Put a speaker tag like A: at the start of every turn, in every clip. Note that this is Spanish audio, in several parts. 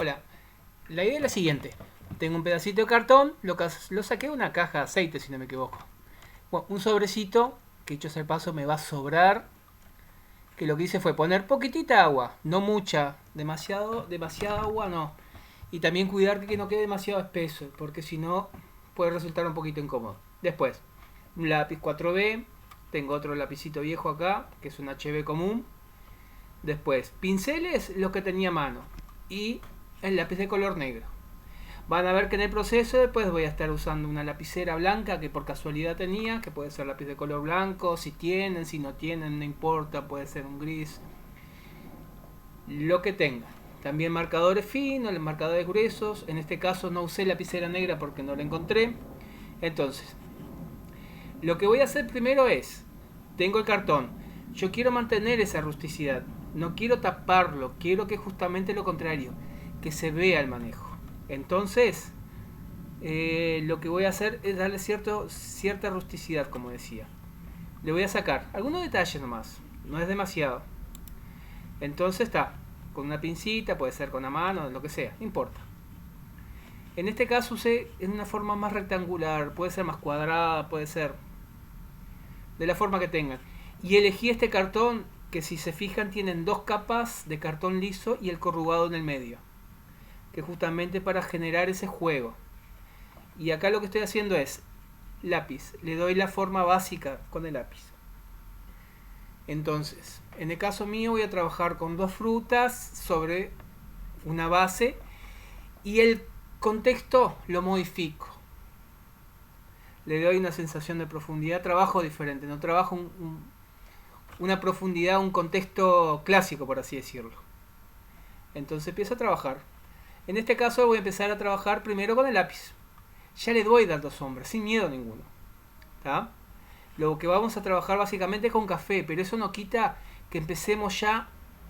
A: Hola, la idea es la siguiente. Tengo un pedacito de cartón, lo saqué de una caja de aceite, si no me equivoco. Bueno, un sobrecito, que hecho sea el paso me va a sobrar, que lo que hice fue poner poquitita agua, no mucha, demasiada agua no. Y también cuidar que no quede demasiado espeso, porque si no puede resultar un poquito incómodo. Después, un lápiz 4B, tengo otro lapicito viejo acá, que es un HB común. Después, pinceles, los que tenía a mano. Y el lápiz de color negro. Van a ver que en el proceso después voy a estar usando una lapicera blanca que por casualidad tenía, que puede ser lápiz de color blanco, si tienen, si no tienen, no importa, puede ser un gris, lo que tengan. También marcadores finos, marcadores gruesos, en este caso no usé lapicera negra porque no la encontré. Entonces, lo que voy a hacer primero es, tengo el cartón, yo quiero mantener esa rusticidad, no quiero taparlo, quiero que justamente lo contrario, que se vea el manejo. Entonces, lo que voy a hacer es darle cierta rusticidad, como decía. Le voy a sacar algunos detalles nomás, no es demasiado. Entonces está, con una pincita, puede ser con la mano, lo que sea, no importa. En este caso usé en una forma más rectangular, puede ser más cuadrada, puede ser de la forma que tengan. Y elegí este cartón que, si se fijan, tienen dos capas de cartón liso y el corrugado en el medio, que justamente para generar ese juego. Y acá lo que estoy haciendo es lápiz, le doy la forma básica con el lápiz. Entonces, en el caso mío voy a trabajar con dos frutas sobre una base y el contexto lo modifico. Le doy una sensación de profundidad, trabajo diferente, no trabajo una profundidad, un contexto clásico, por así decirlo. Entonces empiezo a trabajar. En este caso voy a empezar a trabajar primero con el lápiz. Ya le doy dando sombra, sin miedo ninguno. ¿Tá? Lo que vamos a trabajar básicamente es con café, pero eso no quita que empecemos ya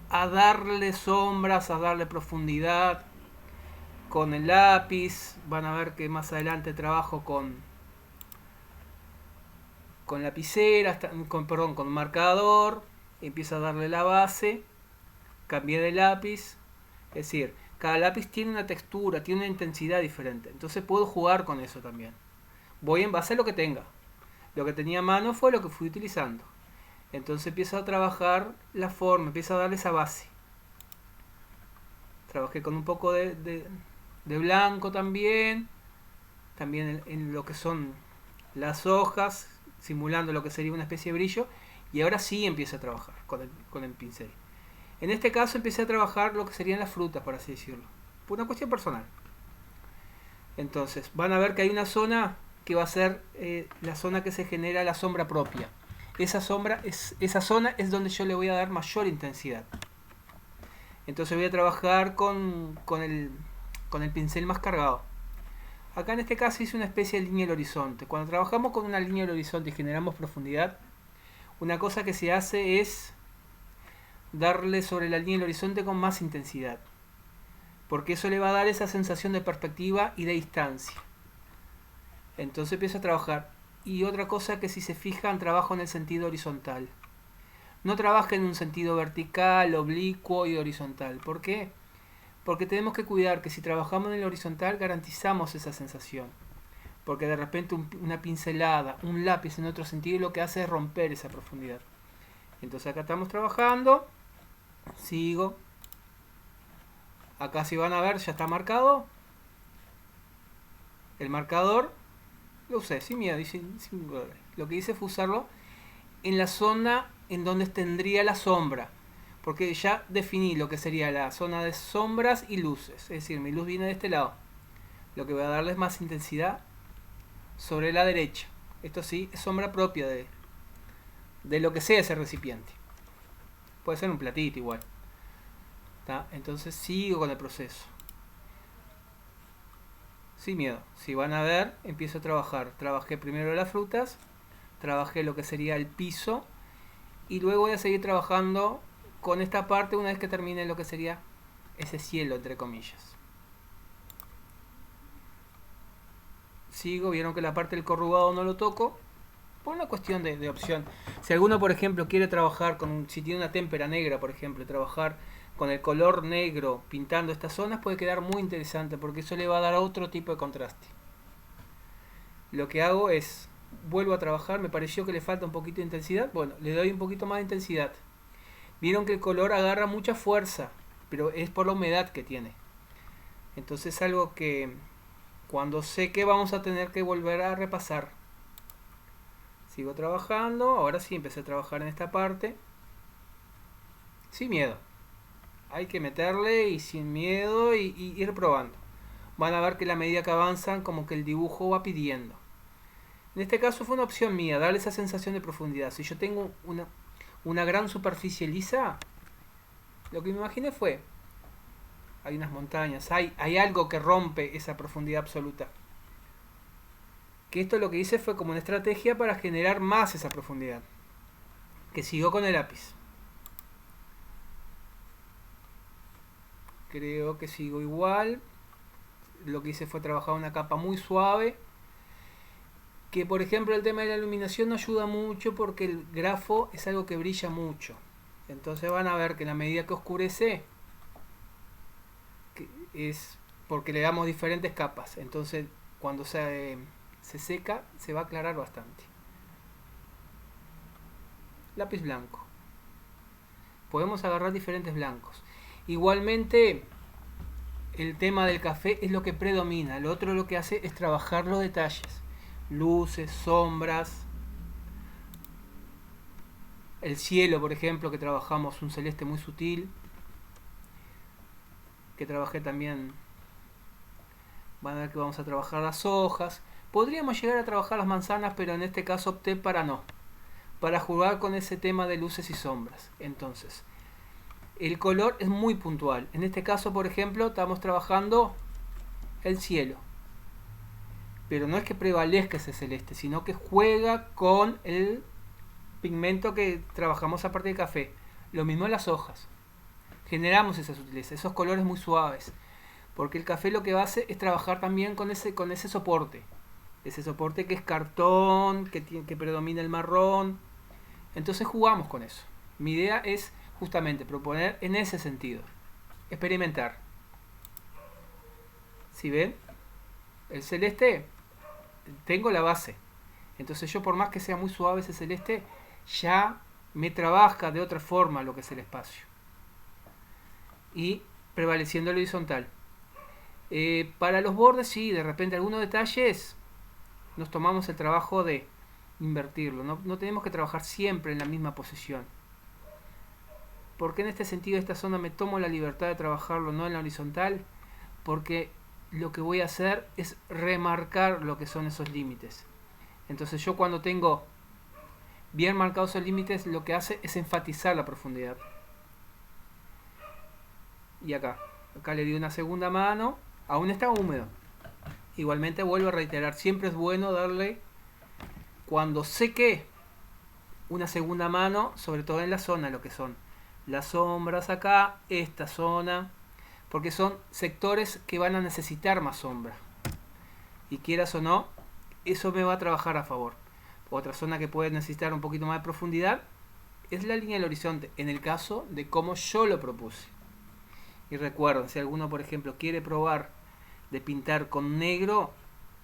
A: a darle sombras, a darle profundidad con el lápiz. Van a ver que más adelante trabajo con lapicera, con marcador. Empiezo a darle la base, cambié de lápiz. Es decir, cada lápiz tiene una textura, tiene una intensidad diferente. Entonces puedo jugar con eso también. Voy en base a lo que tenga. Lo que tenía a mano fue lo que fui utilizando. Entonces empiezo a trabajar la forma, empiezo a darle esa base. Trabajé con un poco de blanco también. También en lo que son las hojas, simulando lo que sería una especie de brillo. Y ahora sí empiezo a trabajar con el pincel. En este caso empecé a trabajar lo que serían las frutas, por así decirlo. Por una cuestión personal. Entonces, van a ver que hay una zona que va a ser la zona que se genera la sombra propia. Esa zona es donde yo le voy a dar mayor intensidad. Entonces voy a trabajar con el pincel más cargado. Acá en este caso hice una especie de línea del horizonte. Cuando trabajamos con una línea del horizonte y generamos profundidad, una cosa que se hace es darle sobre la línea del horizonte con más intensidad, porque eso le va a dar esa sensación de perspectiva y de distancia. Entonces empiezo a trabajar. Y otra cosa que, si se fijan, trabajo en el sentido horizontal. No trabajo en un sentido vertical, oblicuo y horizontal. ¿Por qué? Porque tenemos que cuidar que si trabajamos en el horizontal garantizamos esa sensación. Porque de repente una pincelada, un lápiz en otro sentido, lo que hace es romper esa profundidad. Entonces acá estamos trabajando. Sigo. Acá, si van a ver, ya está marcado. El marcador lo usé sin miedo. Lo que hice fue usarlo en la zona en donde tendría la sombra. Porque ya definí lo que sería la zona de sombras y luces. Es decir, mi luz viene de este lado. Lo que voy a darle es más intensidad sobre la derecha. Esto sí es sombra propia de lo que sea ese recipiente. Puede ser un platito igual. ¿Tá? Entonces sigo con el proceso. Sin miedo. Si van a ver, empiezo a trabajar. Trabajé primero las frutas, trabajé lo que sería el piso, y luego voy a seguir trabajando con esta parte una vez que termine lo que sería ese cielo, entre comillas. Sigo, vieron que la parte del corrugado no lo toco, por una cuestión de opción. Si alguno, por ejemplo, quiere trabajar si tiene una témpera negra, por ejemplo, trabajar con el color negro pintando estas zonas puede quedar muy interesante porque eso le va a dar otro tipo de contraste. Lo que hago es, vuelvo a trabajar, me pareció que le falta un poquito de intensidad, bueno, le doy un poquito más de intensidad. Vieron que el color agarra mucha fuerza, pero es por la humedad que tiene. Entonces es algo que cuando seque vamos a tener que volver a repasar. Sigo trabajando, ahora sí empecé a trabajar en esta parte. Sin miedo. Hay que meterle y sin miedo y ir probando. Van a ver que a la medida que avanzan como que el dibujo va pidiendo. En este caso fue una opción mía, darle esa sensación de profundidad. Si yo tengo una gran superficie lisa, lo que me imaginé fue, hay unas montañas, hay algo que rompe esa profundidad absoluta. Que esto lo que hice fue como una estrategia para generar más esa profundidad. Que sigo con el lápiz. Creo que sigo igual. Lo que hice fue trabajar una capa muy suave. Que por ejemplo el tema de la iluminación no ayuda mucho porque el grafo es algo que brilla mucho. Entonces van a ver que en la medida que oscurece es porque le damos diferentes capas. Entonces cuando se seca se va a aclarar bastante. Lápiz blanco. Podemos agarrar diferentes blancos. Igualmente el tema del café es lo que predomina. Lo otro lo que hace es trabajar los detalles. Luces, sombras. El cielo, por ejemplo, que trabajamos un celeste muy sutil. Que trabajé también. Van a ver que vamos a trabajar las hojas. Podríamos llegar a trabajar las manzanas, pero en este caso opté para no. Para jugar con ese tema de luces y sombras. Entonces, el color es muy puntual. En este caso, por ejemplo, estamos trabajando el cielo. Pero no es que prevalezca ese celeste, sino que juega con el pigmento que trabajamos a partir del café. Lo mismo en las hojas. Generamos esa sutileza, esos colores muy suaves. Porque el café lo que hace es trabajar también con ese soporte. Ese soporte que es cartón, que predomina el marrón. Entonces jugamos con eso. Mi idea es justamente proponer en ese sentido. Experimentar. Si ven, el celeste, tengo la base. Entonces yo por más que sea muy suave ese celeste, ya me trabaja de otra forma lo que es el espacio. Y prevaleciendo el horizontal. Para los bordes, sí, de repente algunos detalles nos tomamos el trabajo de invertirlo. No tenemos que trabajar siempre en la misma posición. Porque en este sentido, esta zona me tomo la libertad de trabajarlo no en la horizontal, porque lo que voy a hacer es remarcar lo que son esos límites. Entonces yo cuando tengo bien marcados esos límites, lo que hace es enfatizar la profundidad. Y acá le di una segunda mano, aún está húmedo. Igualmente vuelvo a reiterar, siempre es bueno darle, cuando seque, una segunda mano, sobre todo en la zona, lo que son las sombras acá, esta zona, porque son sectores que van a necesitar más sombra. Y quieras o no, eso me va a trabajar a favor. Otra zona que puede necesitar un poquito más de profundidad es la línea del horizonte, en el caso de cómo yo lo propuse. Y recuerden, si alguno por ejemplo quiere probar de pintar con negro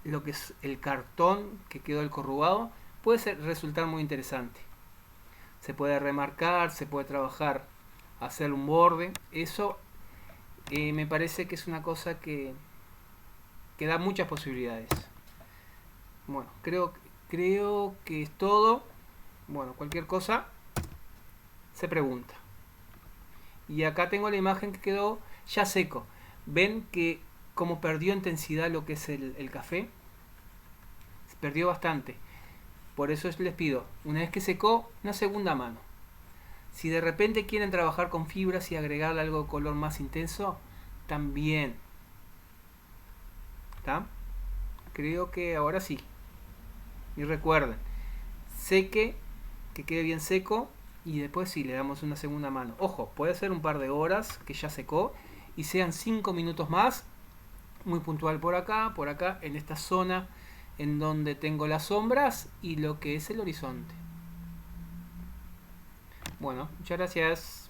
A: lo que es el cartón que quedó el corrugado, puede resultar muy interesante. Se puede remarcar, se puede trabajar, hacer un borde. Eso me parece que es una cosa que da muchas posibilidades. Bueno, creo que es todo. Bueno, cualquier cosa se pregunta. Y acá tengo la imagen que quedó ya seco. Ven que como perdió intensidad lo que es el café. Perdió bastante. Por eso les pido, una vez que secó, una segunda mano. Si de repente quieren trabajar con fibras y agregarle algo de color más intenso, también. ¿Está? Creo que ahora sí. Y recuerden, seque, que quede bien seco, y después sí le damos una segunda mano. Ojo, puede ser un par de horas que ya secó y sean 5 minutos más. Muy puntual por acá, en esta zona en donde tengo las sombras y lo que es el horizonte. Bueno, muchas gracias.